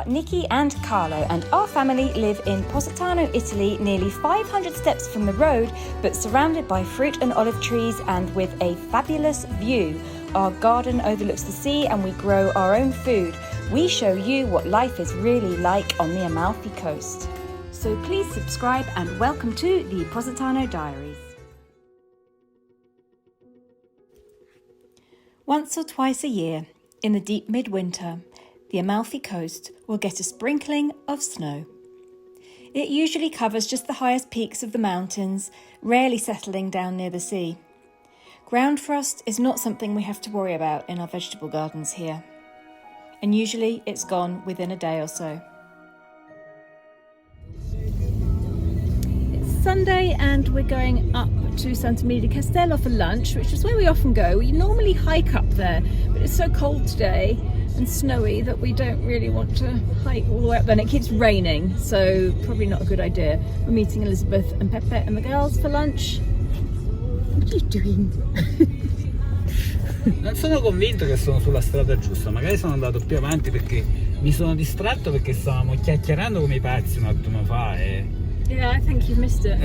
Nicki and Carlo, and our family live in Positano, Italy, nearly 500 steps from the road, but surrounded by fruit and olive trees and with a fabulous view. Our garden overlooks the sea and we grow our own food. We show you what life is really like on the Amalfi coast. So please subscribe and welcome to the Positano Diaries. Once or twice a year, in the deep midwinter, the Amalfi coast will get a sprinkling of snow. It usually covers just the highest peaks of the mountains, rarely settling down near the sea. Ground frost is not something we have to worry about in our vegetable gardens here, and usually it's gone within a day or so. It's Sunday and we're going up to Santa Maria di Castello for lunch, which is where we often go. We normally hike up there, but it's so cold today and snowy that we don't really want to hike all the way up there, and it keeps raining, so probably not a good idea. We're meeting Elizabeth and Pepe and the girls for lunch. What are you doing? Non sono convinto che sono sulla strada giusta, magari sono andato più avanti perché mi sono distratto perché stavamo chiacchierando come i pazzi un attimo fa e... Yeah, I think you missed it.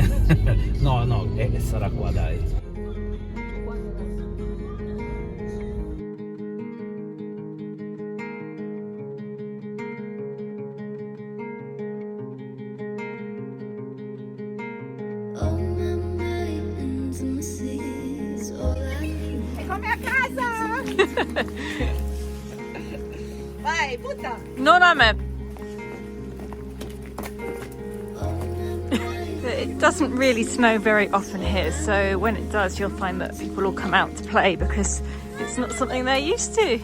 No, sarà qua, dai. Vai, butta! Non a me. It doesn't really snow very often here, so when it does you'll find that people all come out to play because it's not something they're used to.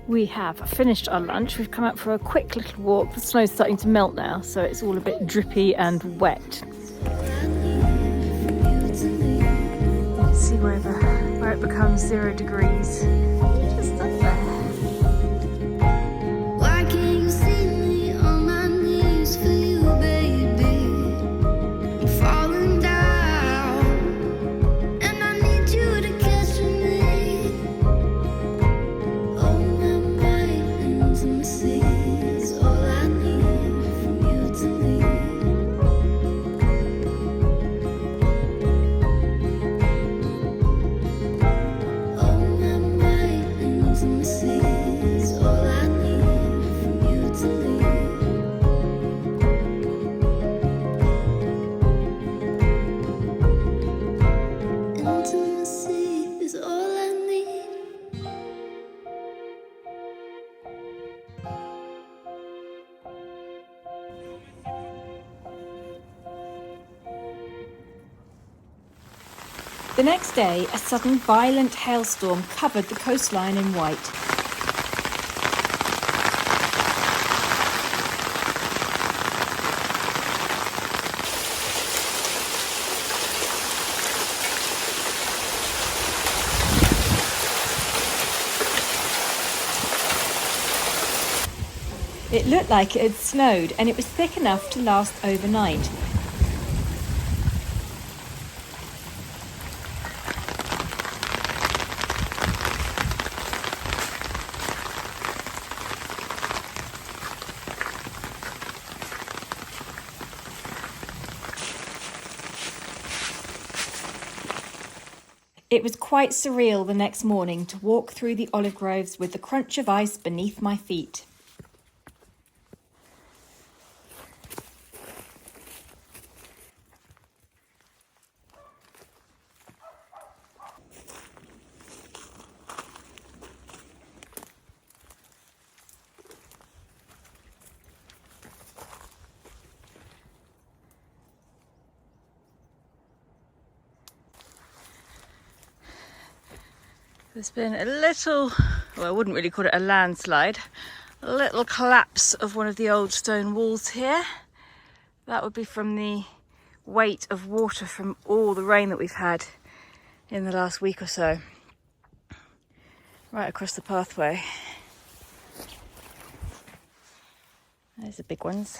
We have finished our lunch. We've come out for a quick little walk. The snow's starting to melt now, so it's all a bit drippy and wet. See where it becomes 0 degrees. Just up there. Why can't you see me on my knees for you, baby? I'm falling down, and I need you to catch me. Oh, my intimacy is all I need from you to leave. Oh, my intimacy is all I need from you to leave. Intimacy is all I need. The next day, a sudden violent hailstorm covered the coastline in white. It looked like it had snowed, and it was thick enough to last overnight. It was quite surreal the next morning to walk through the olive groves with the crunch of ice beneath my feet. There's been a little, well, I wouldn't really call it a landslide, a little collapse of one of the old stone walls here. That would be from the weight of water from all the rain that we've had in the last week or so. Right across the pathway. There's the big ones.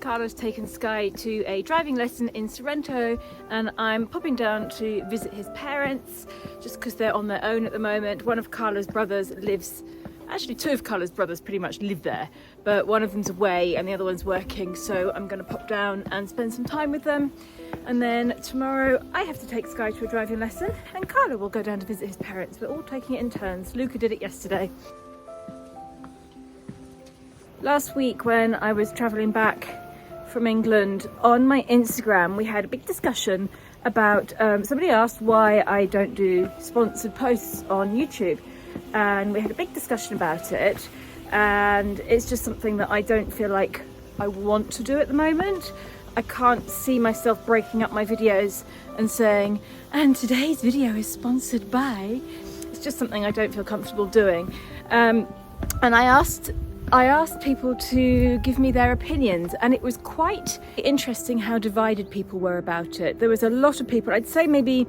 Carlo's taken Sky to a driving lesson in Sorrento, and I'm popping down to visit his parents just because they're on their own at the moment. One of Carlo's brothers lives, actually two of Carlo's brothers pretty much live there, but one of them's away and the other one's working, so I'm going to pop down and spend some time with them. And then tomorrow I have to take Sky to a driving lesson and Carlo will go down to visit his parents. We're all taking it in turns. Luca did it yesterday. Last week when I was travelling back from England, on my Instagram we had a big discussion about somebody asked why I don't do sponsored posts on YouTube, and we had a big discussion about it, and it's just something that I don't feel like I want to do at the moment. I can't see myself breaking up my videos and saying, and today's video is sponsored by. It's just something I don't feel comfortable doing. And I asked people to give me their opinions, and it was quite interesting how divided people were about it. There was a lot of people, I'd say maybe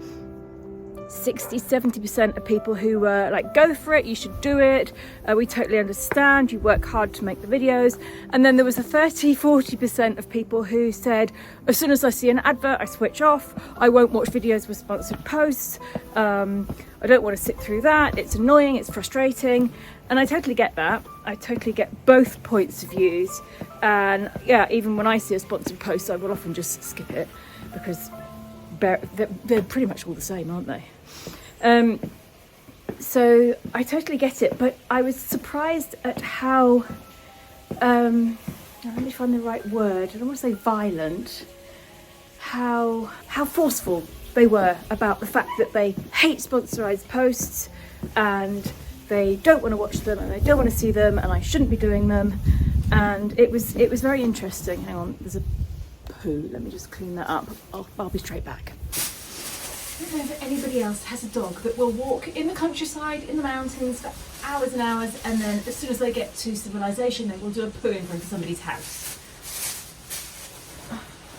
60-70% of people who were like, go for it, you should do it, we totally understand, you work hard to make the videos. And then there was a 30-40% of people who said, as soon as I see an advert I switch off, I won't watch videos with sponsored posts, I don't want to sit through that, it's annoying, it's frustrating. And I totally get that. I totally get both points of views. And yeah, even when I see a sponsored post, I will often just skip it because they're pretty much all the same, aren't they? So I totally get it, but I was surprised at how, let me find the right word, I don't want to say violent, how forceful they were about the fact that they hate sponsorized posts and they don't want to watch them and they don't want to see them and I shouldn't be doing them. And it was very interesting. Hang on, there's a poo, let me just clean that up. I'll be straight back. I don't know if anybody else has a dog that will walk in the countryside, in the mountains for hours and hours, and then as soon as they get to civilization they will do a poo in front of somebody's house.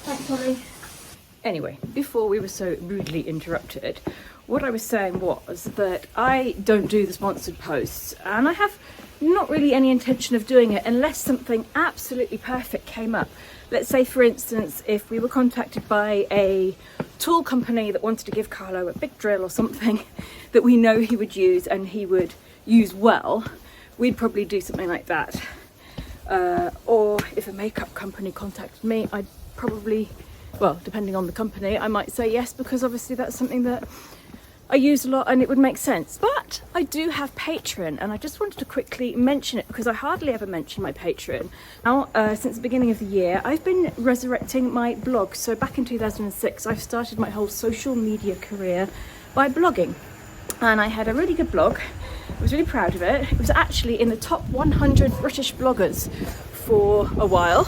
Thanks, Molly. Anyway, before we were so rudely interrupted, what I was saying was that I don't do the sponsored posts, and I have not really any intention of doing it unless something absolutely perfect came up. Let's say, for instance, if we were contacted by a tool company that wanted to give Carlo a big drill or something that we know he would use and he would use well, we'd probably do something like that. Or if a makeup company contacted me, I'd probably, well, depending on the company, I might say yes, because obviously that's something that I use a lot and it would make sense. But I do have Patreon, and I just wanted to quickly mention it because I hardly ever mention my Patreon. Now, since the beginning of the year, I've been resurrecting my blog. So back in 2006, I started my whole social media career by blogging. And I had a really good blog. I was really proud of it. It was actually in the top 100 British bloggers for a while.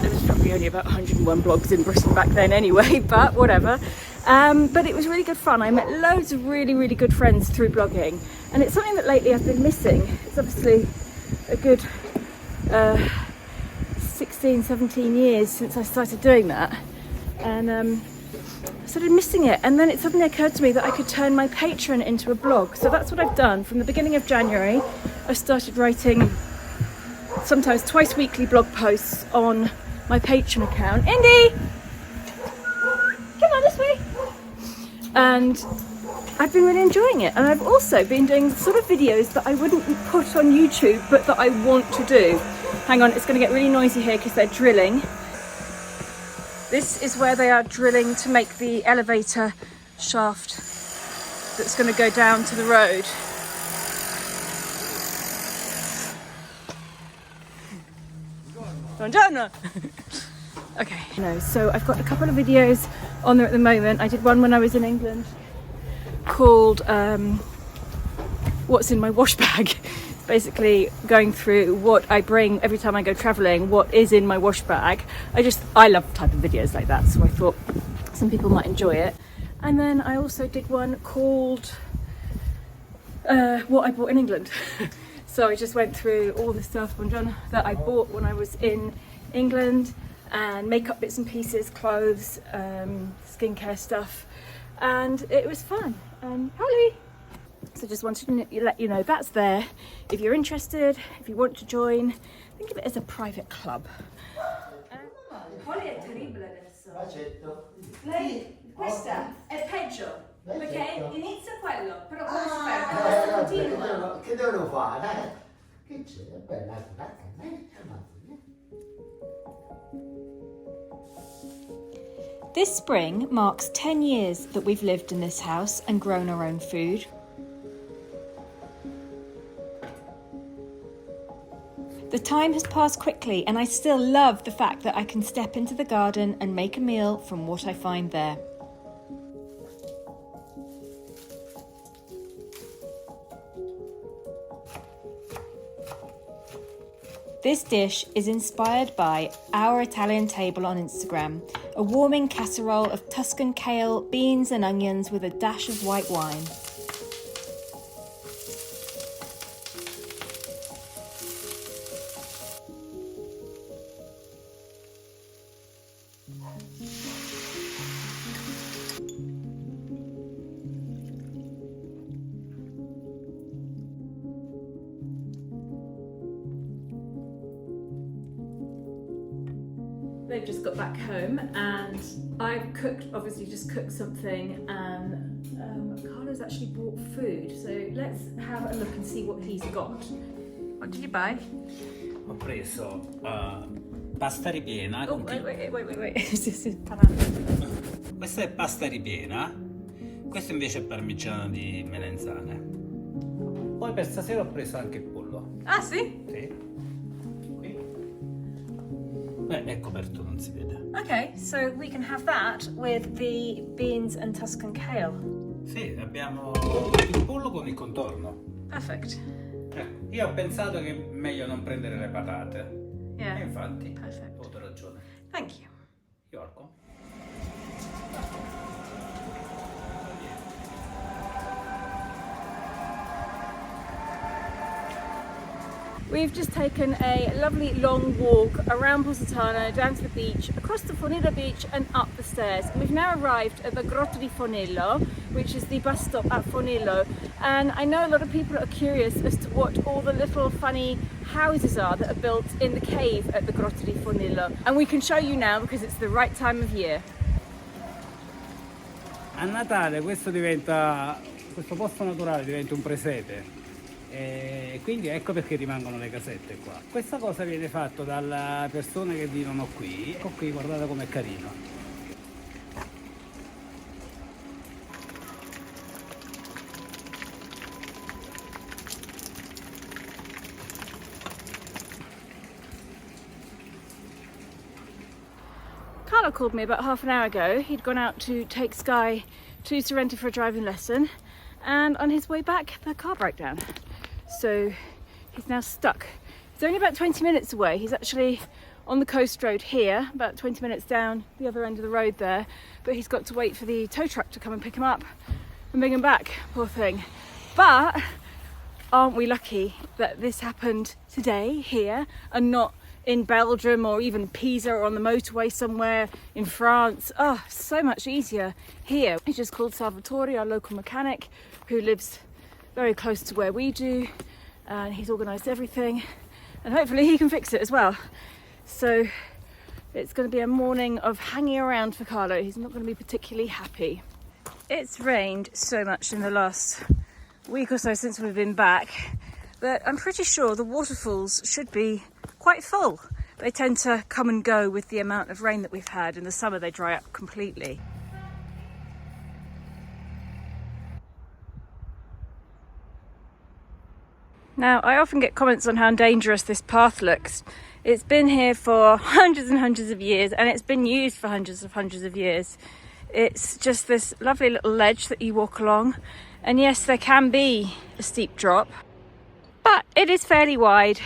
There was probably only about 101 blogs in Britain back then anyway, but whatever. But it was really good fun. I met loads of really, really good friends through blogging, and it's something that lately I've been missing. It's obviously a good 16, 17 years since I started doing that, and I started missing it. And then it suddenly occurred to me that I could turn my Patreon into a blog. So that's what I've done. From the beginning of January, I started writing sometimes twice weekly blog posts on my Patreon account. Indy! Come on this way! And I've been really enjoying it, and I've also been doing sort of videos that I wouldn't put on YouTube but that I want to do. Hang on, it's going to get really noisy here because they're drilling. This is where they are drilling to make the elevator shaft that's going to go down to the road. Buongiorno! Okay, no, so I've got a couple of videos on there at the moment. I did one when I was in England called What's in My Wash Bag. Basically going through what I bring every time I go travelling, what is in my wash bag. I love type of videos like that, so I thought some people might enjoy it. And then I also did one called What I Bought in England. So I just went through all the stuff that I bought when I was in England, and makeup bits and pieces, clothes, skincare stuff, and it was fun. Holly! So just wanted to let you know that's there. If you're interested, if you want to join, think of it as a private club. Holly è terribile adesso. Lei, questa è peggio, perché inizia quello, però come si continua. Che devono fare? Che c'è? È bella, This spring marks 10 years that we've lived in this house and grown our own food. The time has passed quickly, and I still love the fact that I can step into the garden and make a meal from what I find there. This dish is inspired by our Italian table on Instagram, a warming casserole of Tuscan kale, beans and onions with a dash of white wine. They've just got back home and I've obviously just cooked something, and Carlo's actually bought food, so let's have a look and see what he's got. What did you buy? Ho preso pasta ripiena. Oh, wait. Questa è pasta ripiena, questo invece è parmigiano di melenzane. Poi per stasera ho preso anche il pollo. Ah, sì? Sì. È coperto, non si vede. Okay, so we can have that with the beans and Tuscan kale. Sì, abbiamo il pollo con il contorno. Perfect. Io ho pensato che è meglio non prendere le patate. Yeah. E infatti, Perfect. ho avuto ragione. Thank you. You're welcome. We've just taken a lovely long walk around Positano, down to the beach, across the Fornillo beach and up the stairs. We've now arrived at the Grotto di Fornillo, which is the bus stop at Fornillo. And I know a lot of people are curious as to what all the little funny houses are that are built in the cave at the Grotto di Fornillo. And we can show you now because it's the right time of year. A Natale questo posto naturale diventa un presepe. E quindi ecco perché rimangono le casette qua. Questa cosa viene fatta dalle persone che vivono qui. Ecco qui, guardate com'è carino. Carlo called me about half an hour ago. He'd gone out to take Sky to Sorrento for a driving lesson, and on his way back the car broke down. So he's now stuck. He's only about 20 minutes away. He's actually on the coast road here, about 20 minutes down the other end of the road there, but he's got to wait for the tow truck to come and pick him up and bring him back, poor thing. But aren't we lucky that this happened today here and not in Belgium or even Pisa or on the motorway somewhere in France? Oh, so much easier here. He's just called Salvatore, our local mechanic, who lives very close to where we do, and he's organised everything, and hopefully he can fix it as well. So it's going to be a morning of hanging around for Carlo. He's not going to be particularly happy. It's rained so much in the last week or so since we've been back that I'm pretty sure the waterfalls should be quite full. They tend to come and go with the amount of rain that we've had. In the summer they dry up completely. Now, I often get comments on how dangerous this path looks. It's been here for hundreds and hundreds of years, and it's been used for hundreds of years. It's just this lovely little ledge that you walk along. And yes, there can be a steep drop, but it is fairly wide.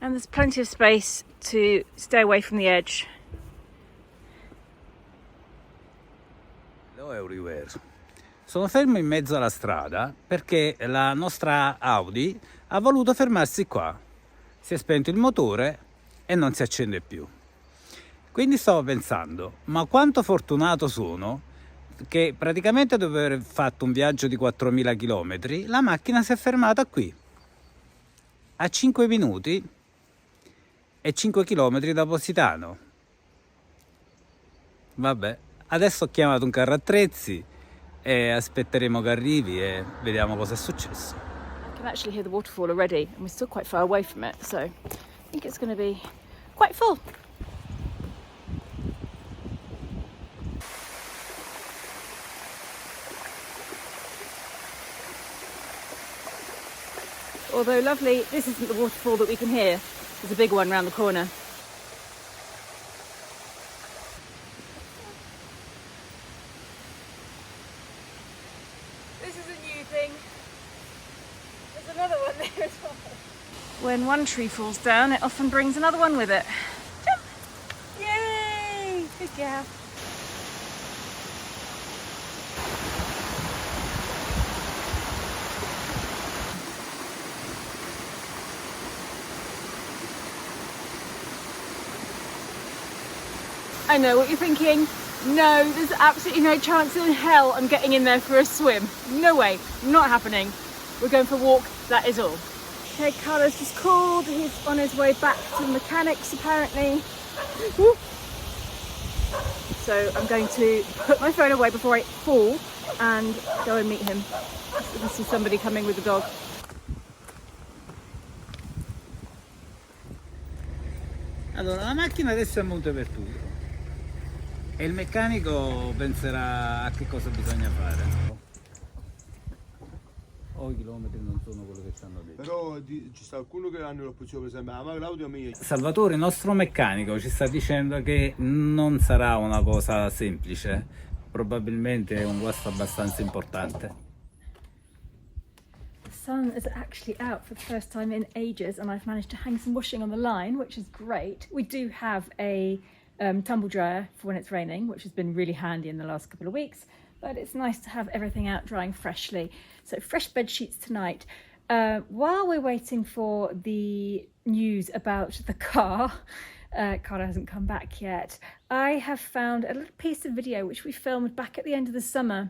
And there's plenty of space to stay away from the edge. Sono fermo in mezzo alla strada perché la nostra Audi ha voluto fermarsi qua. Si è spento il motore e non si accende più. Quindi stavo pensando, ma quanto fortunato sono che praticamente dopo aver fatto un viaggio di 4.000 km, la macchina si è fermata qui, a 5 minuti e 5 km da Positano. Vabbè, adesso ho chiamato un carro attrezzi e aspetteremo che arrivi e vediamo cosa è successo. I can actually hear the waterfall already, and we're still quite far away from it, so I think it's going to be quite full. Although lovely, this isn't the waterfall that we can hear. There's a big one round the corner. This is a new thing. There's another one there as well. When one tree falls down, it often brings another one with it. Jump! Yay! Good girl. I know what you're thinking. No, there's absolutely no chance in hell I'm getting in there for a swim. No way, not happening. We're going for a walk, that is all. Okay, Carlo's just called. He's on his way back to the mechanics apparently. Woo. So I'm going to put my phone away before I fall and go and meet him. I see somebody coming with a dog. Allora, la macchina adesso è a monte per tutto e il meccanico penserà a che cosa bisogna fare. O i chilometri non sono quello che ci hanno detto. Però ci sta qualcuno che hanno l'opzione, per esempio, l'audio mia. Salvatore, il nostro meccanico, ci sta dicendo che non sarà una cosa semplice, probabilmente è un guasto abbastanza importante. The sun is actually out for the first time in ages, and I've managed to hang some washing on the line, which is great. We do have a tumble dryer for when it's raining, which has been really handy in the last couple of weeks, but it's nice to have everything out drying freshly. So fresh bed sheets tonight. While we're waiting for the news about the car, Carla hasn't come back yet, I have found a little piece of video which we filmed back at the end of the summer.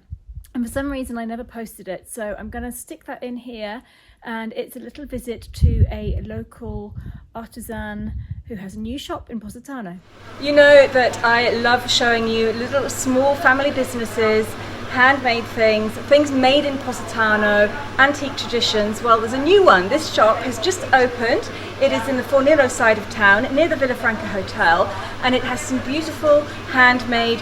And for some reason I never posted it, so I'm going to stick that in here. And it's a little visit to a local artisan who has a new shop in Positano. You know that I love showing you little small family businesses, handmade things, things made in Positano, antique traditions. Well, there's a new one. This shop has just opened. It is in the Fornillo side of town, near the Villa Franca Hotel, and it has some beautiful handmade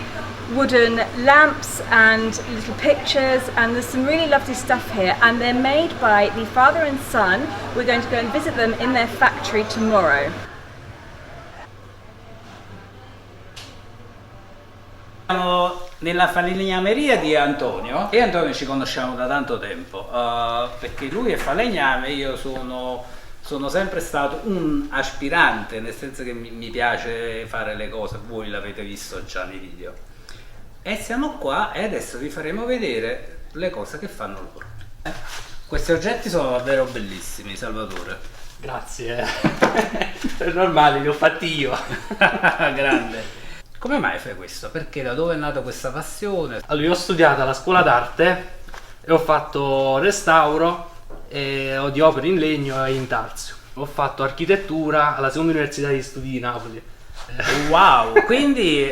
wooden lamps and little pictures, and there's some really lovely stuff here, and they're made by the father and son. We're going to go and visit them in their factory tomorrow. Siamo nella falegnameria di Antonio e Antonio ci conosciamo da tanto tempo, perché lui è falegname, io sono sempre stato un aspirante, nel senso che mi piace fare le cose, voi l'avete visto già nei video. E siamo qua e adesso vi faremo vedere le cose che fanno loro. Questi oggetti sono davvero bellissimi, Salvatore. Grazie. È normale, li ho fatti io. Grande. Come mai fai questo? Perché da dove è nata questa passione? Allora, io ho studiato alla scuola d'arte e ho fatto restauro e di opere in legno e in tarzio. Ho fatto architettura alla seconda università di studi di Napoli. Wow, quindi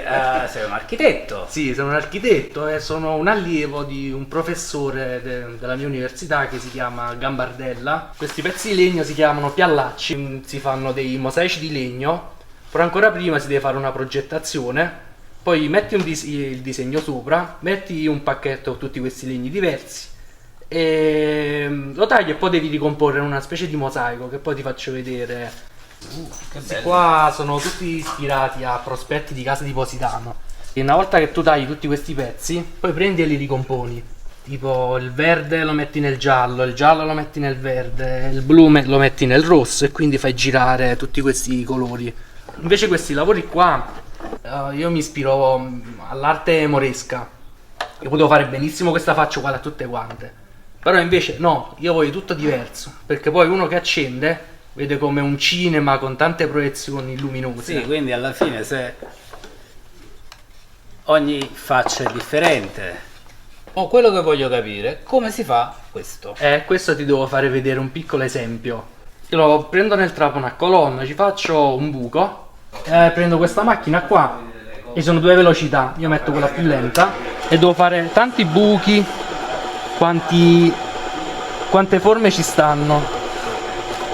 sei un architetto. Sì, sono un architetto e sono un allievo di un professore della mia università che si chiama Gambardella. Questi pezzi di legno si chiamano piallacci, si fanno dei mosaici di legno, però ancora prima si deve fare una progettazione, poi metti il disegno sopra, metti un pacchetto con tutti questi legni diversi e lo tagli e poi devi ricomporre in una specie di mosaico che poi ti faccio vedere. Questi qua sono tutti ispirati a prospetti di casa di Positano. E una volta che tu tagli tutti questi pezzi, poi prendi e li ricomponi. Tipo il verde lo metti nel giallo, il giallo lo metti nel verde, il blu lo metti nel rosso e quindi fai girare tutti questi colori. Invece questi lavori qua, io mi ispiro all'arte moresca. Io potevo fare benissimo questa faccia uguale a tutte quante. Però invece no, io voglio tutto diverso. Perché poi uno che accende vede come un cinema con tante proiezioni luminose. Sì, quindi alla fine se ogni faccia è differente. Quello che voglio capire, come si fa questo? Questo ti devo fare vedere un piccolo esempio. Io lo prendo nel trapano a colonna, ci faccio un buco, prendo questa macchina qua, e sono due velocità, io metto quella più lenta, e devo fare tanti buchi, quante forme ci stanno.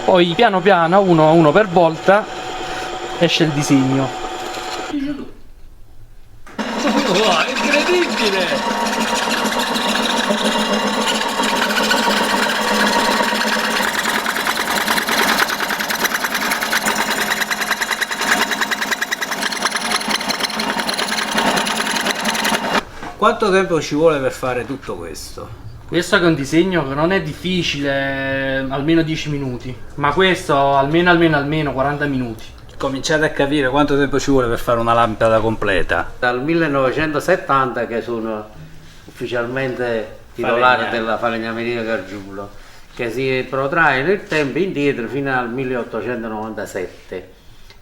Poi piano piano, uno a uno per volta, esce il disegno. Wow, incredibile! Quanto tempo ci vuole per fare tutto questo? Questo che è un disegno che non è difficile, almeno 10 minuti, ma questo almeno 40 minuti. Cominciate a capire quanto tempo ci vuole per fare una lampada completa. Dal 1970 che sono ufficialmente titolare della falegnameria Gargiulo, che si protrae nel tempo indietro fino al 1897,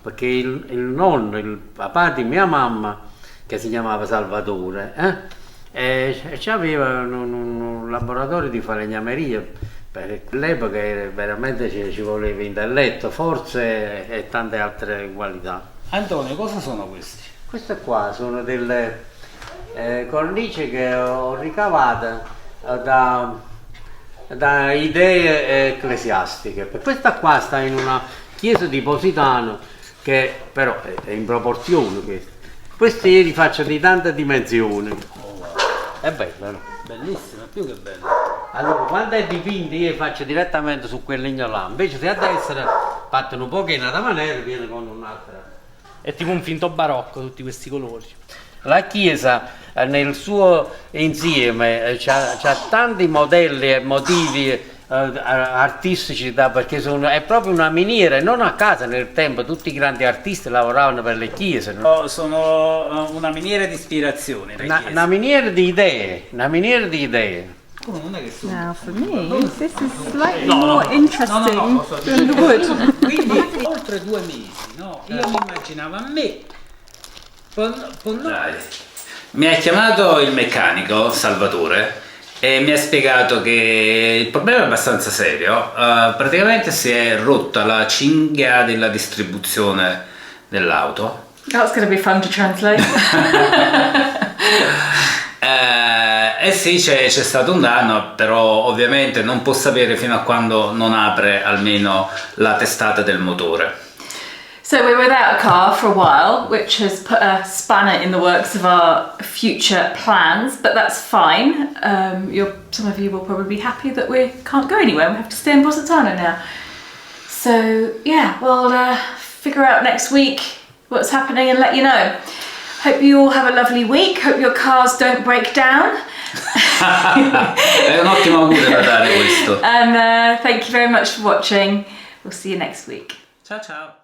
perché il nonno, il papà di mia mamma, che si chiamava Salvatore, aveva un laboratorio di falegnameria. Per l'epoca veramente ci voleva intelletto, forze e tante altre qualità. Antonio, cosa sono questi? Queste qua sono delle cornici che ho ricavato da idee ecclesiastiche. Questa qua sta in una chiesa di Positano che però è in proporzione. Questi li faccio di tante dimensioni. Oh, wow. È bello, no? Bellissimo, più che bello. Allora, quando è dipinto io faccio direttamente su quel legno là, invece se a destra fatto un po' che in altra maniera viene con un'altra. È tipo un finto barocco tutti questi colori. La chiesa nel suo insieme c'ha tanti modelli e motivi artistici perché è proprio una miniera. Non a caso nel tempo tutti i grandi artisti lavoravano per le chiese, no? Sono una miniera di ispirazione. Una miniera di idee, una miniera di idee. Come non è che sono? Now for me, this is slightly more interesting than the wood. Quindi oltre 2 mesi, no? Io mi immaginavo a me. Mi ha chiamato il meccanico Salvatore e mi ha spiegato che il problema è abbastanza serio. Praticamente si è rotta la cinghia della distribuzione dell'auto. That's going to be fun to translate. Sì, c'è stato un danno, però ovviamente non può sapere fino a quando non apre almeno la testata del motore. So we were without a car for a while, which has put a spanner in the works of our future plans, but that's fine. Some of you will probably be happy that we can't go anywhere. We have to stay in Positano now. So yeah, we'll figure out next week what's happening and let you know. Hope you all have a lovely week. Hope your cars don't break down. È un ottimo auguro da dare questo. And thank you very much for watching. We'll see you next week. Ciao ciao.